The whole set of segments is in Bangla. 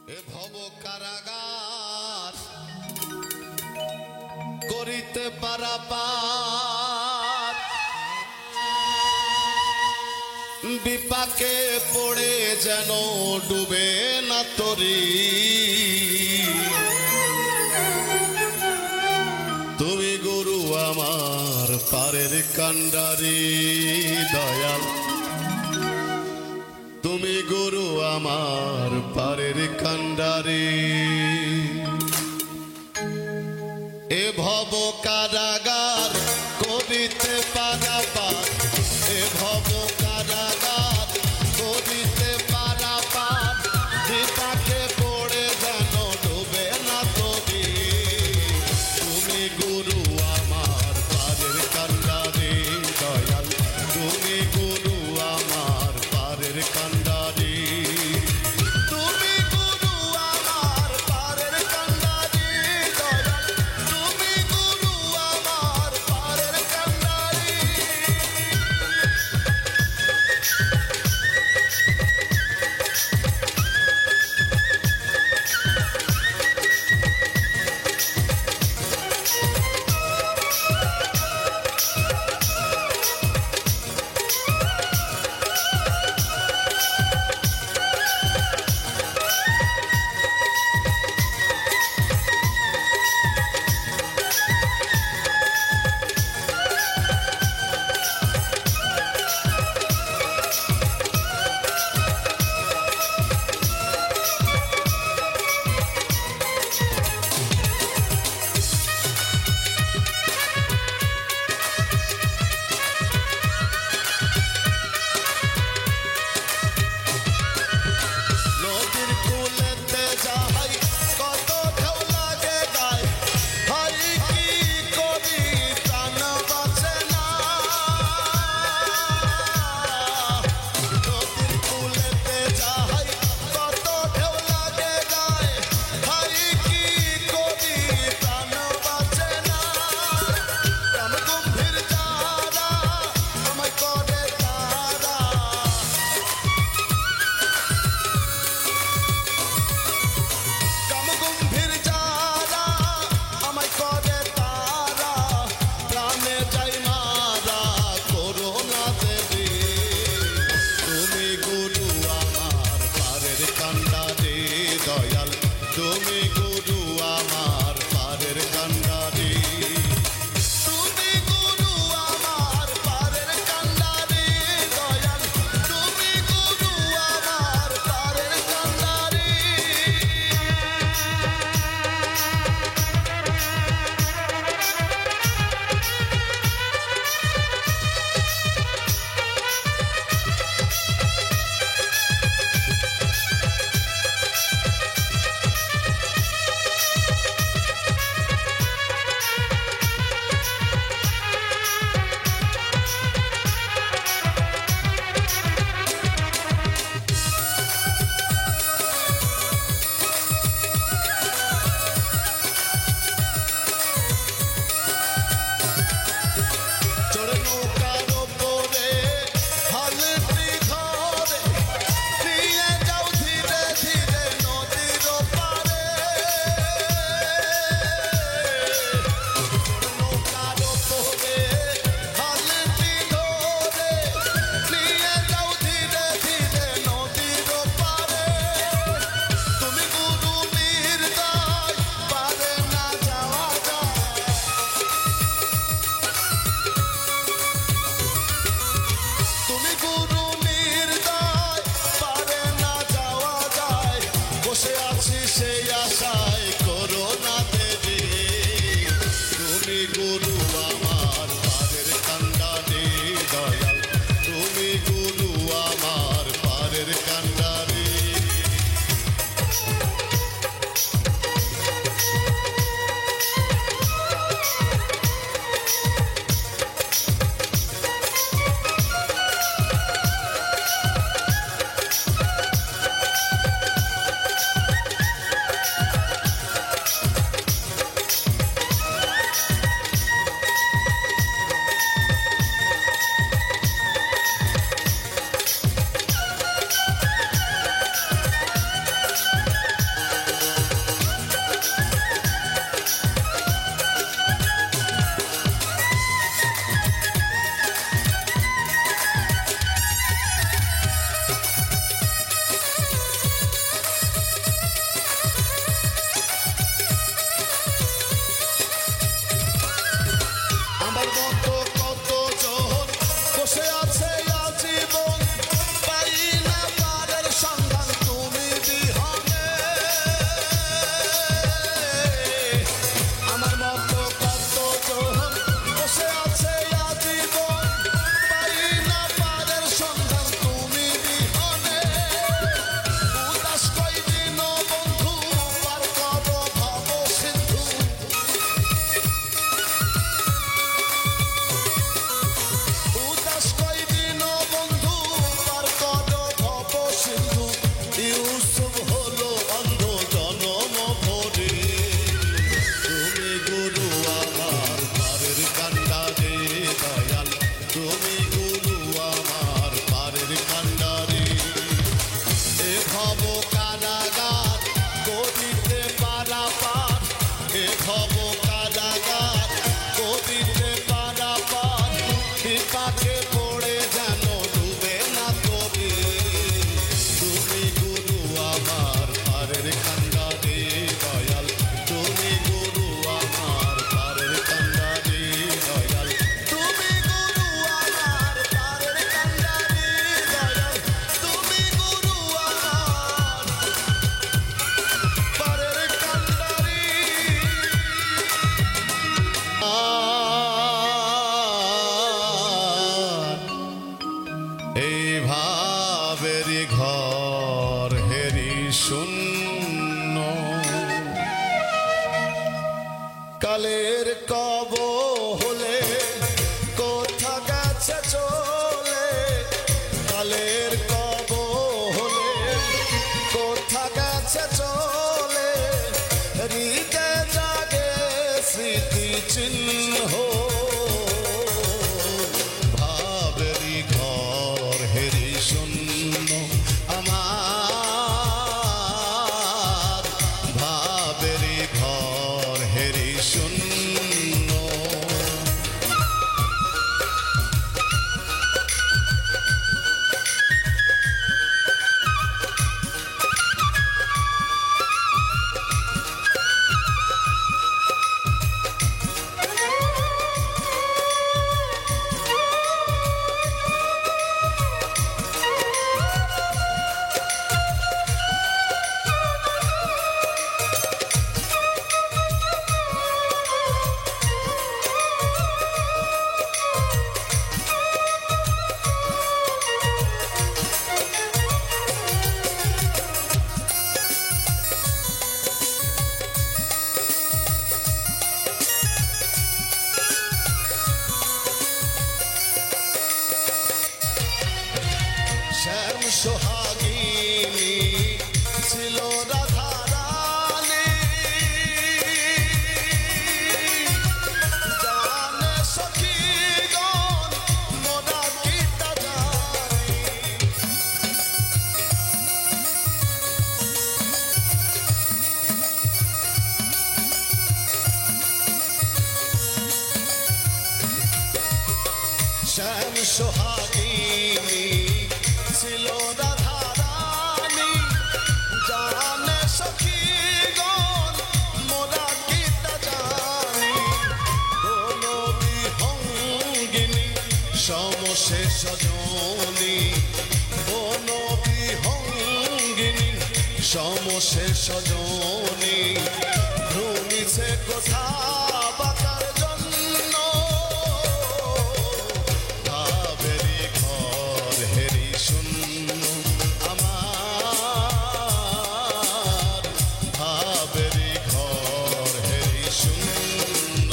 এ ভব কারাগার করিতে পারাপার বিপাকে পড়ে যেন ডুবে না তরি তুমি গুরু আমার পারের কান্ডারি দয়াল তুমি গুরু আমার পারের কান্ডারি এ ভব কারাগার করিতে পারাপার এ ভব কারাগার করিতে পারাপার বিপাকে পড়ে যেন ডুবে না তরি তুমি গুরু আমার পারের কান্ডারি দয়াল তুমি গুরু আমার পারের কান্ডারি তুমি গুরু আমার পারের কান্ডারি দয়াল তুমি গুরু আমার পারের কান্ডারি তুমি গুরু আমার পারের কান্ডারি তুমি গুরু আমার পারের কান্ডারি দয়াল তুমি গুরু আমার পারের কান্ডারি গুরু আমার পারের কান্ডারি দয়াল তুমি গুরু আমার পারের কান্ডারি কারাগার গদিতে পারাপার, এ ভব কারাগার গদিতে পারাপার, বিপাকে পড়ে যেন ডুবে না তবে। তুমি গুরু আমার পারের কান্ডারে দয়াল, তুমি গুরু আমার পারের কান্ডারে দয়াল, তুমি গুরু আমার পারের কান্ডারে দয়াল, তুমি গুরু আমার পারের কান্ডারে। এই ভাবেরই ঘর হেরি শূন্য, কালের কব হলে কোথা গেছে চলে, কালের কব হলে কোথা গেছে চলে, হৃদয় জাগে স্মৃতি চিহ্ন। ভাবেরই ঘর হেরি শূন্য আমার, ভাবেরই ঘর হেরি শূন্য। শ্যাম সোহাগিনী ছিল রাধা রানী, জানে সখীগণ মোরা গীতা জানি। শ্যাম সোহাগিনী ছিল রাধা রানী, জানে সখীগণ মোরা গীতা জানি। কোন বিহঙ্গিনী সমশেষ জনী, কোন বিহঙ্গিনী সমশেষ জনী, ভ্রমিছে কোথা বাতার জন্য। ভাবেরই ঘর হেরি শূন্য আমার, ভাবেরই ঘর হেরি শূন্য।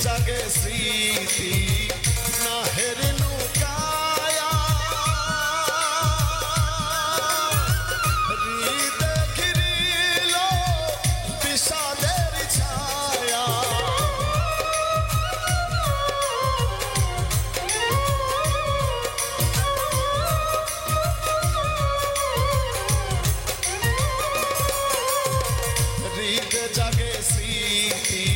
জাগে স্মৃতি নাহের নৌকায়া, হৃদয় ঘিরিল বিষাদের ছায়া। হৃদয় জাগে স্মৃতি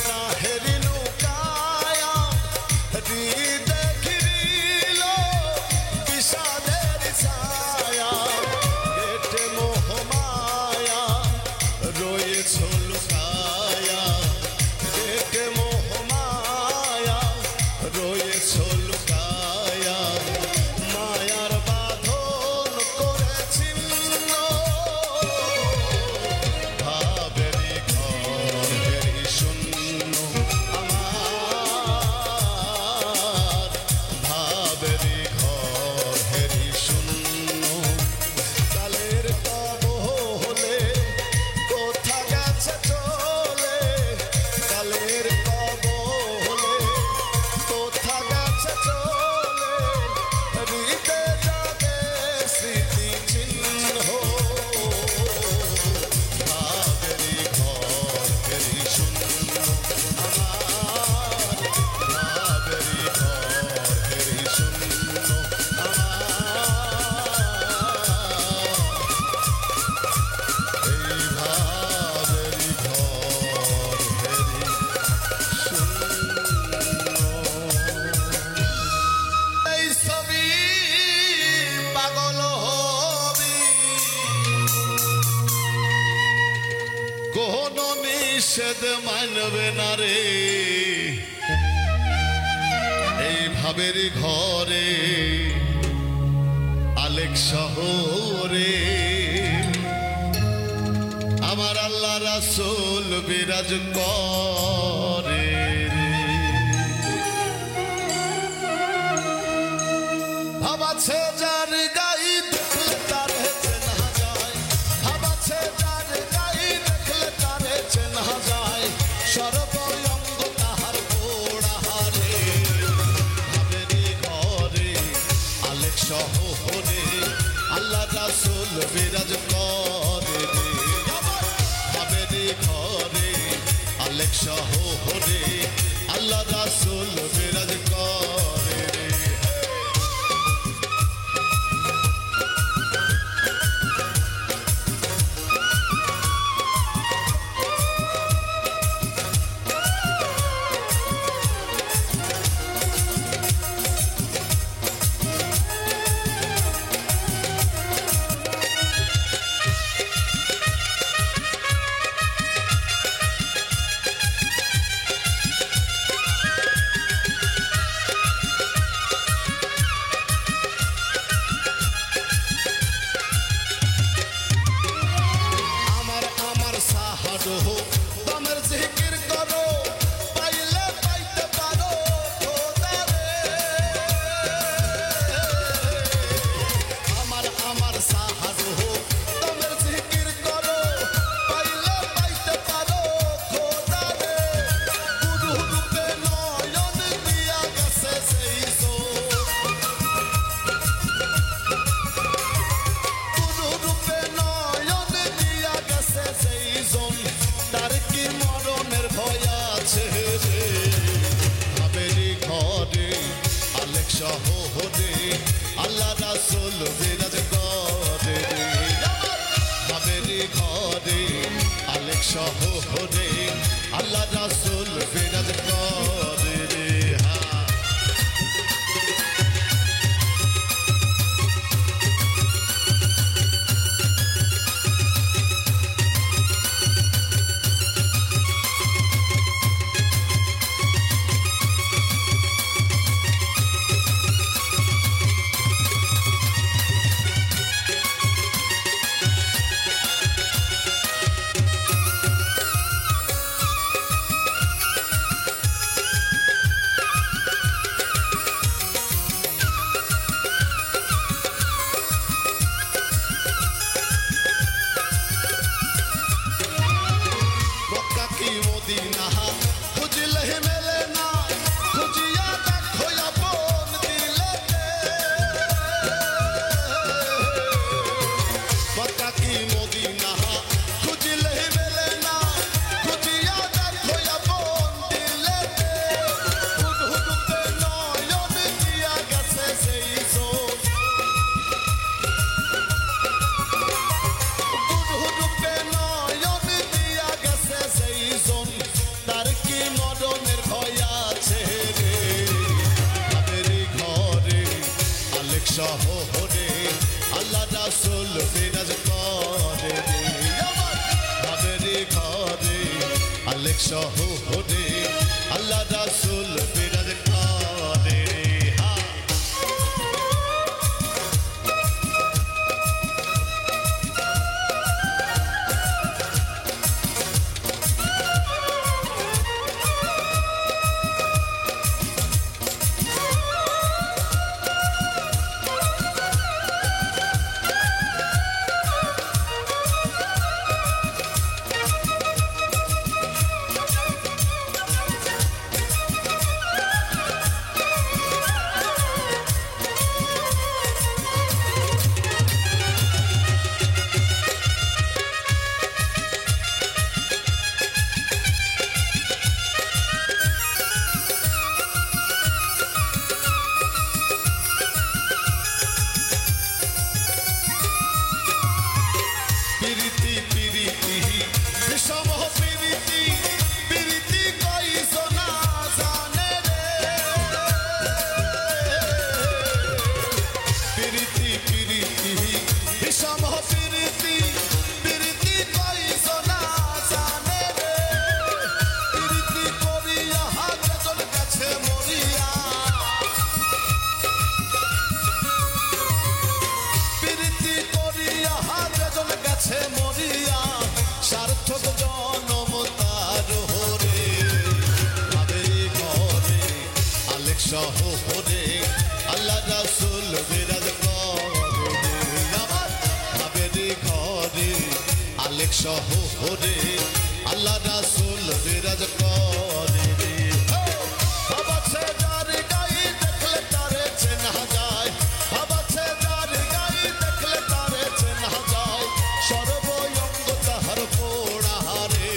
নাহের নৌকায়া, কথা গেছে চলে হৃদে জাগে স্মৃতি চিহ্ন ভাবেরি ঘর ফেরি শূন্য আমার ভাবেরি ঘর ফেরি শূন্য নিষেধ মানবে না রে এই ভাবের ঘরে আলেক শহরে আমার আল্লাহ রাসূল বিরাজ করে ভাবাছে যার গাই দেখলে তার চেনা যায় ভাবাছে যার গাই দেখলে তার চেনা যায় সর্বঙ্গ তাহার গোড়াহারে ভাবেরি ঘরে আলেক শহরে আল্লাহ রাসূল বিরাজ করে ভাবেরি ঘরে আলেক শহরে আল্লাহ রাসূল বিরাজ করে দমের জিকির করো পাইলে পাইতে পারো খোদারে আমার সাহায্য দমের জিকির করো পাইলে পাইতে পারো খোদারে গুরু রূপে নয়ন দিয়া গেছে সেই গুরু রূপে নয়ন দিয়া গেছে সেই তার কি মরণের ভয় আছে রে ভাবেরি ঘরে আলেক শহরে আল্লাহ রাসূল বিরাজ করে ভাবেরি ঘরে আলেক শহরে আল্লাহ রাসূল বিরাজ করে রে মদিনা খুঁজলে মেলে না খুঁজিয়া দেখো আপন দিলেতে মক্কা কি মদিনা খুঁজলে মেলে না খুঁজিয়া দেখো আপন দিলেতে হুদহুদে নয়ন দিয়া গেছে সেই হুদহুদে নয়ন দিয়া গেছে সেই তার কি মরণের ভয় আছে রে ভাবেরি ঘরে আলেক শহরে আল্লাহ রাসূল বিরাজ করে ভাবেরি ঘরে আলেক শহরে আল্লাহ রাসূল বিরাজ করে শহরে আল্লাহ রাসূল বিরাজ করে আমার বাবের ঘরে আলেক শহরে আল্লাহ রাসূল বিরাজ করে বাবা যার গাই দেখলে তারে চেনা যায় বাবা যার গাই দেখলে তারে চেনা যায় সর্বঙ্গ তাহার পোড়া রে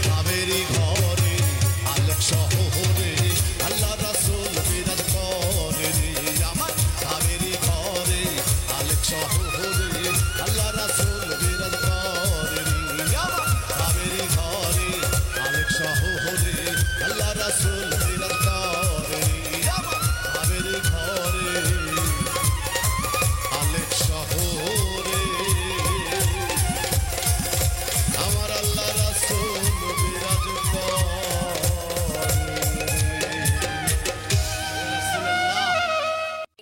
বাবের ঘরে আলেক শহরে আল্লাহ রাসূল বিরাজ করে আমার বাবের ঘরে আলেক শহরে আল্লাহ রাসূল বিরাজ করে আমার বাবের ঘরে আলেক শহরে আল্লাহ রাসূল বিরাজ করে আমার বাবের ঘরে আলেক শহরে আমার আল্লাহ রাসূল বিরাজ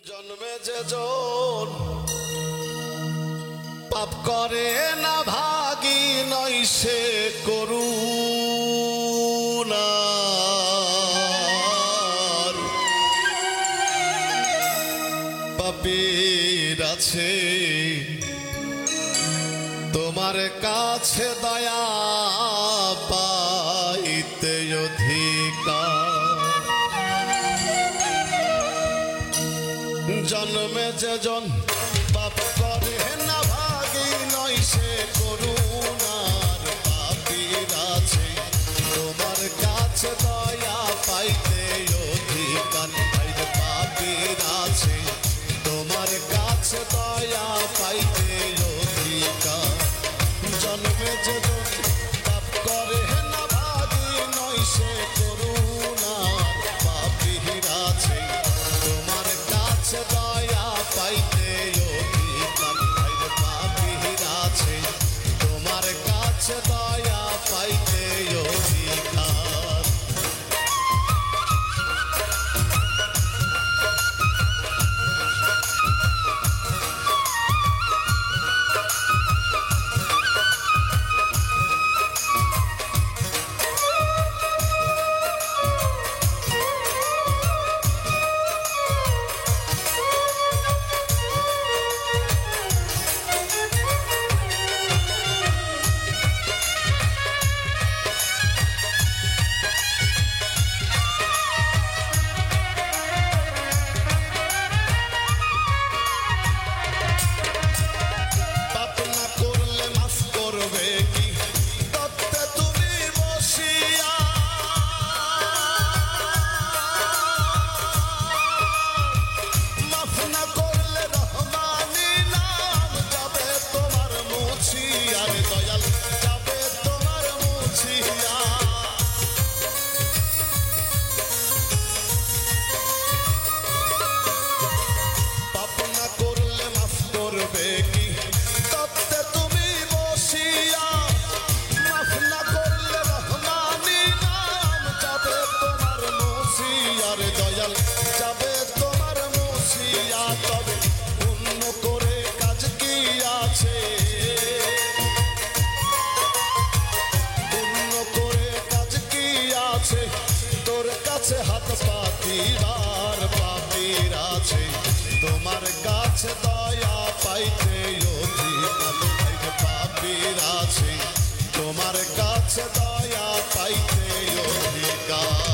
জন্মে যে জন পাপ করে না ভাগী নয় সে করুণার পাপীর আছে তোমার কাছে দয়া পাইতে অধিকার জন্মে যে জন পাপ করে না ভাগী নয় সে করুণার পাপীর আছে তোমার কাছে দয়া পাইতে অধিকার পাপীর আছে তোমার কাছে দয়া পাইতে অধিকার জন্মে যে জন পাপ করে না ভাগী নয় সে করুণার পাপীর আছে তোমার কাছে দয়া পাইতে অধিকার পাপীর আছে তোমার কাছে দয়া পাইতে অধিকার হাত পাতিবার পাপীর আছে তোমার কাছে দয়া পাইতে অধিকার পাপীর আছে তোমার কাছে দয়া পাইতে অধিকার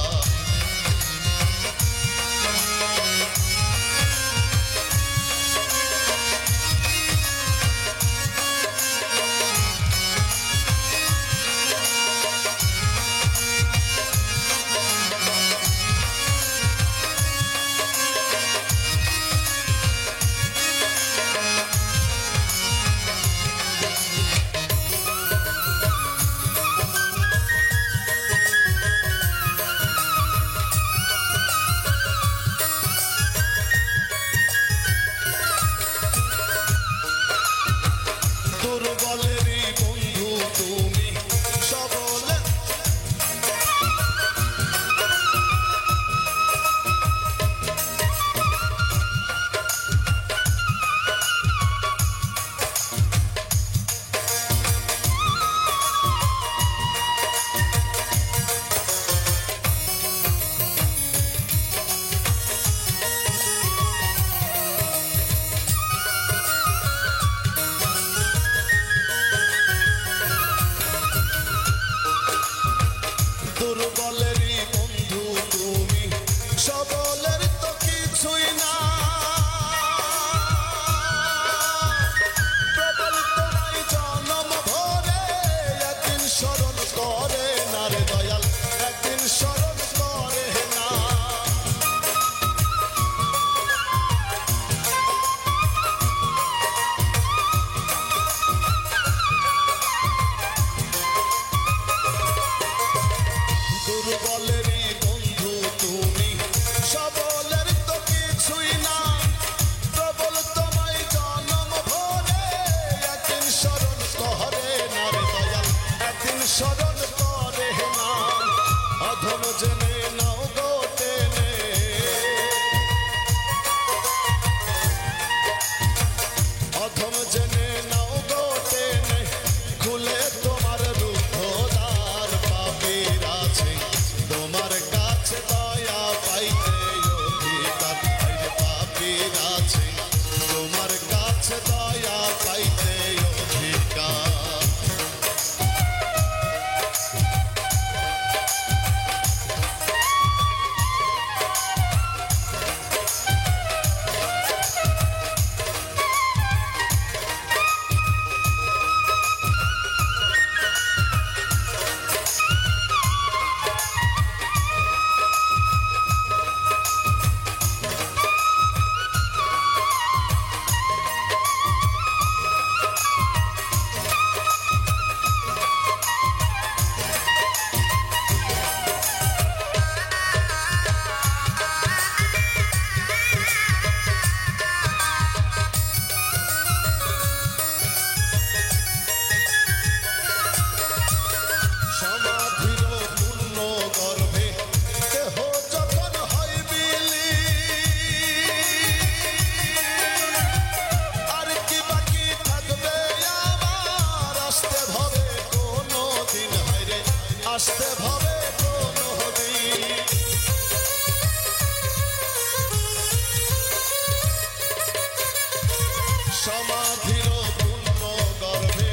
সমাধির পূর্ণ গর্ভে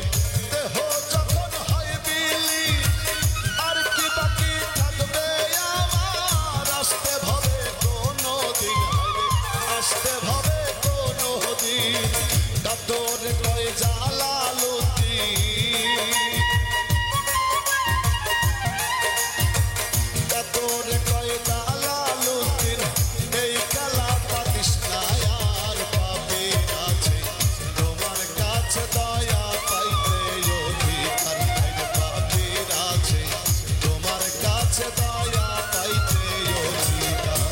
দেহ যখন হয় বিলি আর কি বাকি থাকবে আমার আসতে ভাবে কোনো দিন আসতে ভাবে কোনো দিন কাতর কয় জালালুদ্দিন কাতর কয় জালালুদ্দিন এই কালা পাতিস না আর পাপের আছে তোমার কাছে দয়া পাইতে অধিকার পাপের আছে তোমার কাছে দয়া পাইতে অধিকার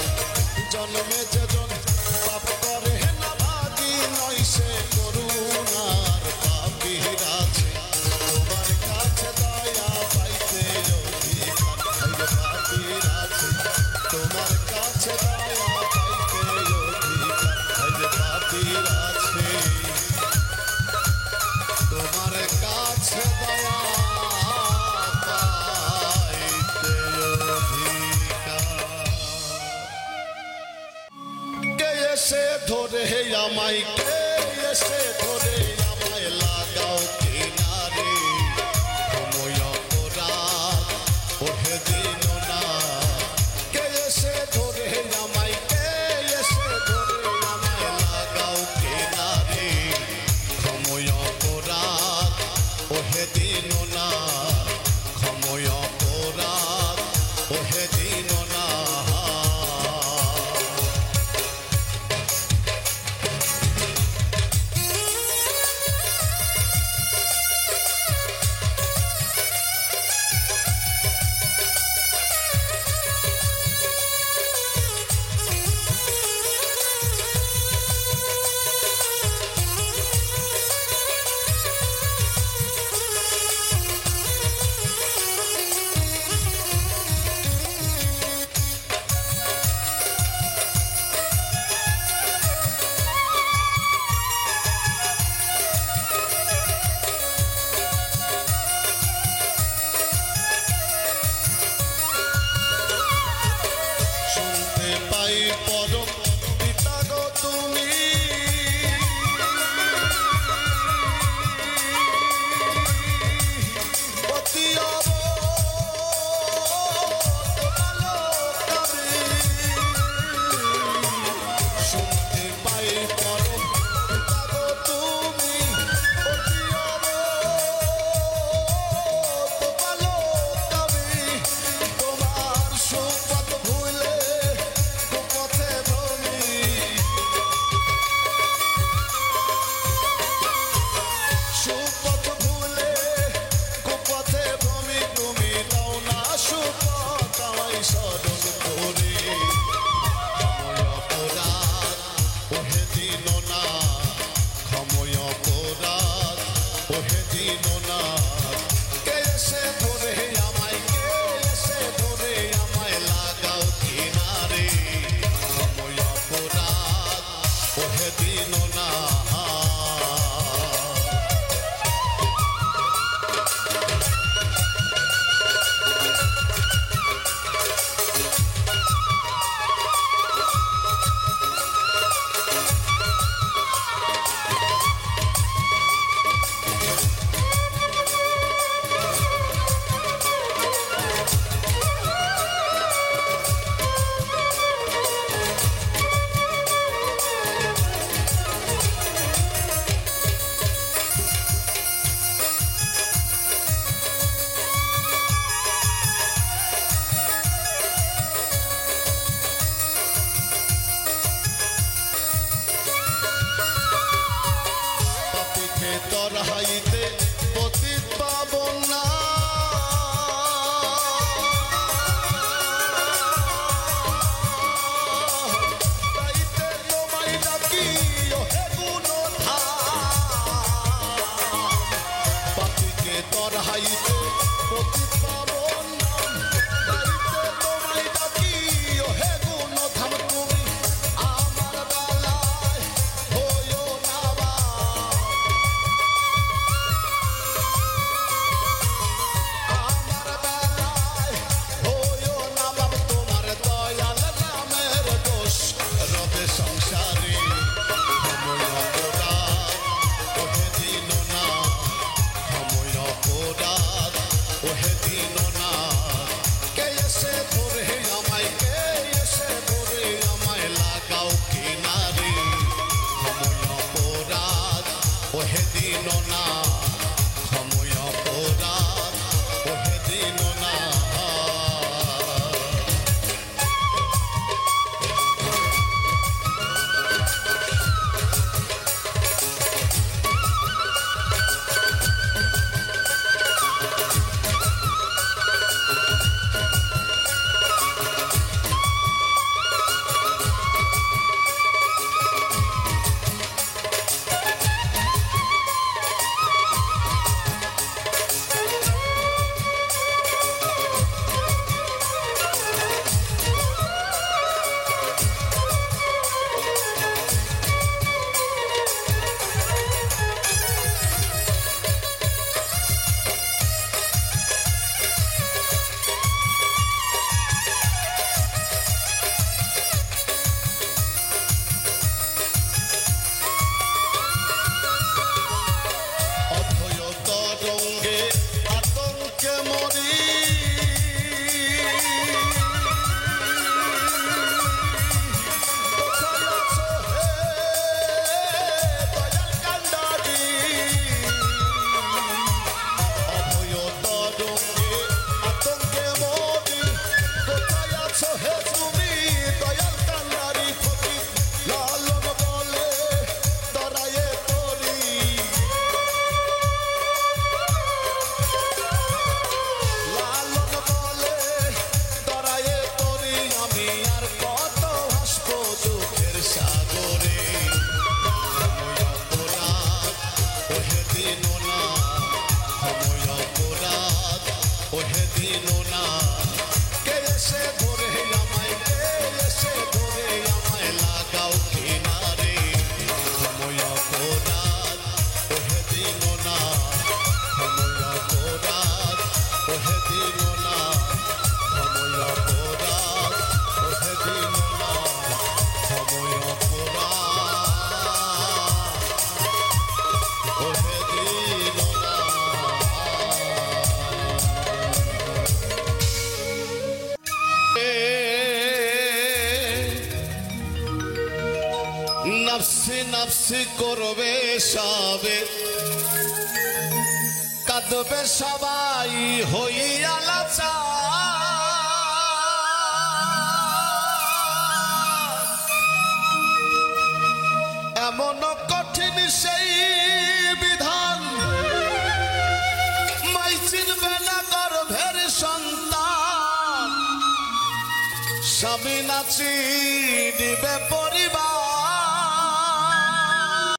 জন্মে যেজন পাপ করে না ভাগি নয় সে করুণার পাপীর আছে তোমার কাছে দয়া পাইতে অধিকার পাপীর আছে তোমার কাছে দয়া পাইতে অধিকার পাপীর আছে তোমার কাছে দয়া পাইতে অধিকার কে এসে ধরে আমায় কে এসে ধরে আমায় লাগাও কিনারে সময় অপরাধ ওঠে দিন না কে এসে ধরে আমায় কে এসে ধরে আমায় লাগাও কিনারে সময় অপরাধ ওঠে দিন না সময় অপরাধ ওঠে দিন না শুনতে পাই পরম পিতা গো তুমি অতি অবতালোকামে শুনতে পাই পরম পিতা গো তুমি অতি অবতালোকামে তোমার সুপথ ভুলে কুপথে ভ্রমি সুপথ ভুলে কুপথে ভ্রমি তুমি দাও না সুপথ আমায় স্মরণ করে সময় অপরাধ ওহে দিন না সময় অপরাধ ওহে দিন না কে এসে ধরে আমায় কে এসে ধরে আমায় লাগাও কিনারে সময় অপরাধ ওহে দিন না নফসি নফসি করবে সবে, কাঁদবে সবাই হইয়া লাচার। এমন কঠিন সেই বিধান, মাই চিনবে না গর্ভের সন্তান, স্বামী না চিনিবে পরিবার।